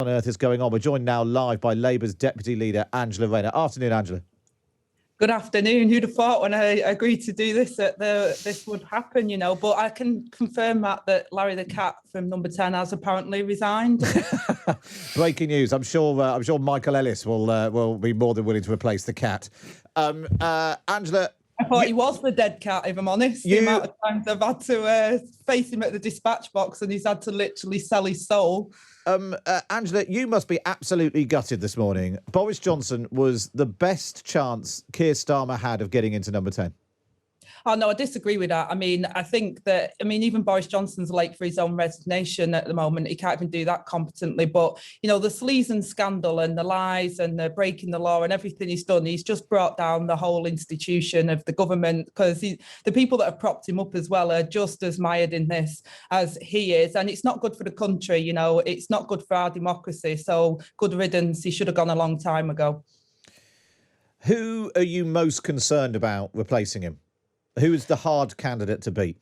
On earth is going on? We're joined now live by Labour's Deputy Leader, Angela Rayner. Afternoon, Angela. Good afternoon. Who'd have thought when I agreed to do this that this would happen, you know? But I can confirm, Matt, that Larry the cat from Number 10 has apparently resigned. Breaking news. I'm sure Michael Ellis will be more than willing to replace the cat. Angela. I thought he was the dead cat, if I'm honest. The amount of times I've had to face him at the dispatch box and he's had to literally sell his soul. Angela, you must be absolutely gutted this morning. Boris Johnson was the best chance Keir Starmer had of getting into Number 10. Oh, no, I disagree with that. I mean, I think that, even Boris Johnson's late for his own resignation at the moment. He can't even do that competently. But, you know, the Sleaze scandal and the lies and the breaking the law and everything he's done, he's just brought down the whole institution of the government, because the people that have propped him up as well are just as mired in this as he is. And it's not good for the country, you know, it's not good for our democracy. So good riddance. He should have gone a long time ago. Who are you most concerned about replacing him? Who is the hard candidate to beat?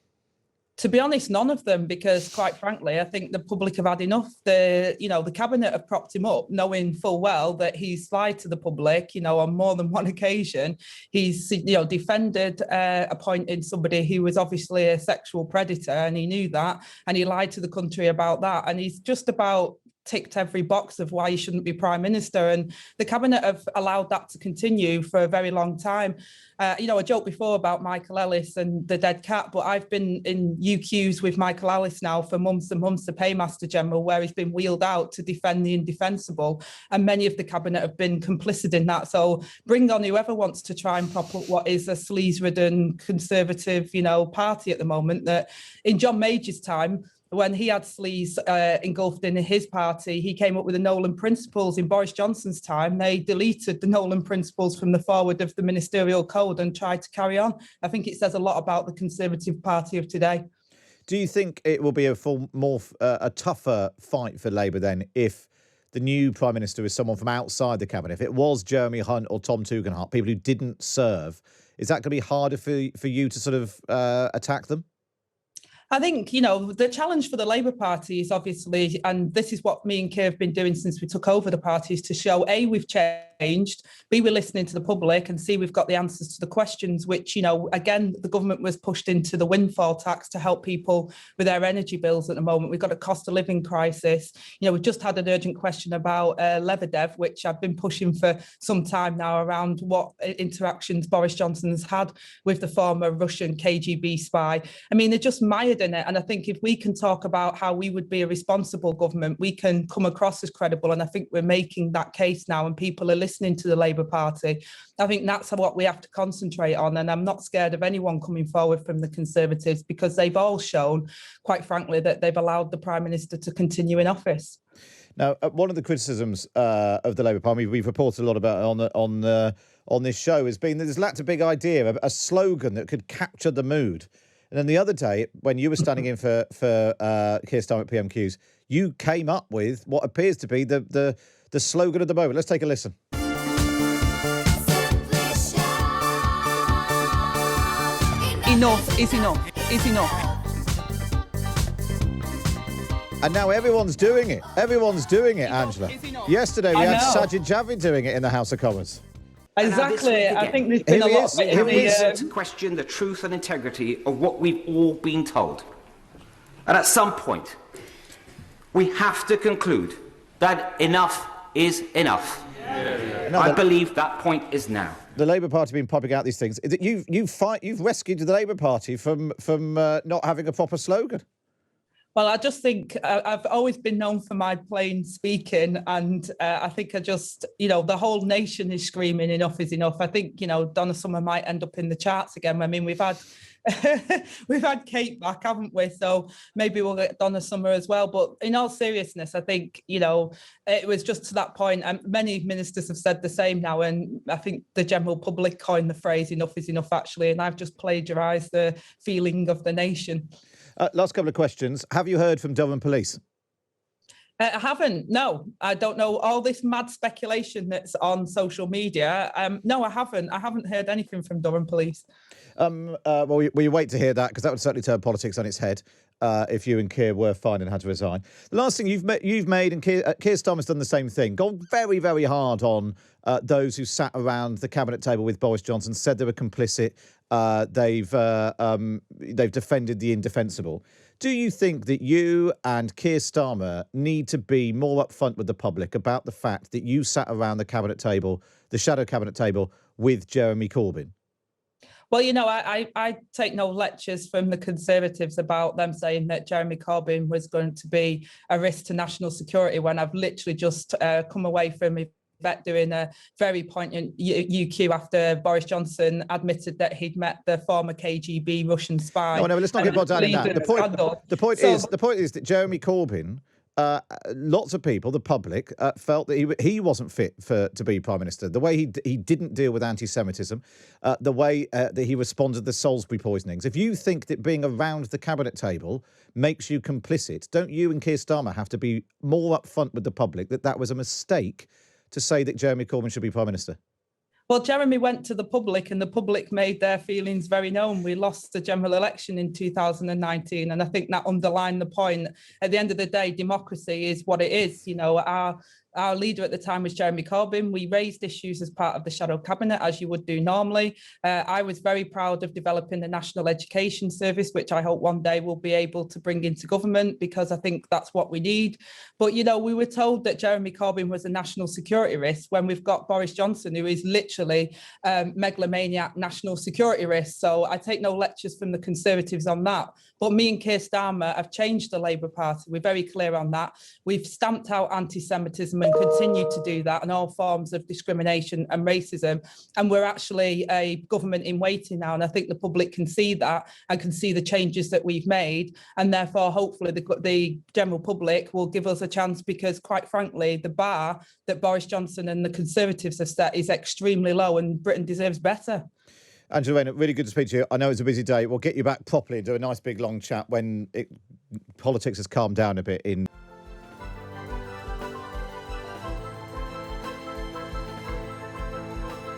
To be honest, none of them, because quite frankly, I think the public have had enough. The cabinet have propped him up, knowing full well that he's lied to the public, you know, on more than one occasion. He's, defended appointing somebody who was obviously a sexual predator, and he knew that, and he lied to the country about that. And he's just about ticked every box of why he shouldn't be Prime Minister. And the cabinet have allowed that to continue for a very long time. I joked before about Michael Ellis and the dead cat, but I've been in UQs with Michael Ellis now for months and months, the Paymaster General, where he's been wheeled out to defend the indefensible. And many of the cabinet have been complicit in that. So bring on whoever wants to try and prop up what is a sleaze-ridden Conservative, party at the moment, that in John Major's time, when he had sleaze engulfed in his party, he came up with the Nolan Principles. In Boris Johnson's time, they deleted the Nolan Principles from the forward of the ministerial code and tried to carry on. I think it says a lot about the Conservative Party of today. Do you think it will be a tougher fight for Labour then if the new Prime Minister is someone from outside the cabinet? If it was Jeremy Hunt or Tom Tugendhat, people who didn't serve, is that going to be harder for you to sort of attack them? I think, the challenge for the Labour Party is obviously, and this is what me and Keir have been doing since we took over the party, is to show, A, we've changed, B, we're listening to the public, and C, we've got the answers to the questions, which, again, the government was pushed into the windfall tax to help people with their energy bills at the moment. We've got a cost of living crisis. We've just had an urgent question about Lebedev, which I've been pushing for some time now, around what interactions Boris Johnson's had with the former Russian KGB spy. They're just mired in it. And I think if we can talk about how we would be a responsible government, we can come across as credible. And I think we're making that case now, and people are listening to the Labour Party. I think that's what we have to concentrate on. And I'm not scared of anyone coming forward from the Conservatives, because they've all shown, quite frankly, that they've allowed the Prime Minister to continue in office. Now, one of the criticisms of the Labour Party, we've reported a lot about it on this show, has been that there's lacked a big idea, a slogan that could capture the mood. And then the other day, when you were standing in for Keir Starmer at PMQs, you came up with what appears to be the slogan of the moment. Let's take a listen. Enough is enough is enough. And now everyone's doing it. Everyone's doing it, Angela. Yesterday we had Sajid Javid doing it in the House of Commons. Exactly. I think there's been a lot to question the truth and integrity of what we've all been told. And at some point, we have to conclude that enough is enough. I believe that point is now. The Labour Party have been popping out these things. You've rescued the Labour Party from not having a proper slogan. Well, I just think I've always been known for my plain speaking, and I think the whole nation is screaming enough is enough. I think, Donna Summer might end up in the charts again. We've had we've had Kate back, haven't we? So maybe we'll get Donna Summer as well. But in all seriousness, I think, it was just to that point, and many ministers have said the same now, and I think the general public coined the phrase enough is enough, actually, and I've just plagiarised the feeling of the nation. Last couple of questions. Have you heard from Durham Police? I haven't. No, I don't know. All this mad speculation that's on social media. No, I haven't. I haven't heard anything from Durham Police. Well, we wait to hear that, because that would certainly turn politics on its head if you and Keir were fined and had to resign. The last thing you've made, and Keir Starmer's done the same thing, gone very, very hard on those who sat around the cabinet table with Boris Johnson, said they were complicit. They've defended the indefensible. Do you think that you and Keir Starmer need to be more upfront with the public about the fact that you sat around the cabinet table, the shadow cabinet table, with Jeremy Corbyn? Well, I take no lectures from the Conservatives about them saying that Jeremy Corbyn was going to be a risk to national security, when I've literally just come away from Yvette doing a very poignant UQ after Boris Johnson admitted that he'd met the former KGB Russian spy. No, let's not get bogged down in that. The point is that Jeremy Corbyn, lots of people, the public, felt that he wasn't fit to be Prime Minister. The way he didn't deal with anti-Semitism, the way that he responded to the Salisbury poisonings. If you think that being around the cabinet table makes you complicit, don't you and Keir Starmer have to be more upfront with the public that was a mistake to say that Jeremy Corbyn should be Prime Minister? Well, Jeremy went to the public, and the public made their feelings very known. We lost the general election in 2019, and I think that underlined the point. At the end of the day, democracy is what it is. Our leader at the time was Jeremy Corbyn. We raised issues as part of the shadow cabinet, as you would do normally. I was very proud of developing the National Education Service, which I hope one day we'll be able to bring into government, because I think that's what we need. But, we were told that Jeremy Corbyn was a national security risk, when we've got Boris Johnson, who is literally megalomaniac national security risk. So I take no lectures from the Conservatives on that. But me and Keir Starmer have changed the Labour Party. We're very clear on that. We've stamped out anti-Semitism and continue to do that, and all forms of discrimination and racism. And we're actually a government in waiting now. And I think the public can see that and can see the changes that we've made. And therefore, hopefully, the general public will give us a chance, because quite frankly, the bar that Boris Johnson and the Conservatives have set is extremely low, and Britain deserves better. Angela Rayner, really good to speak to you. I know it's a busy day. We'll get you back properly and do a nice big long chat when politics has calmed down a bit in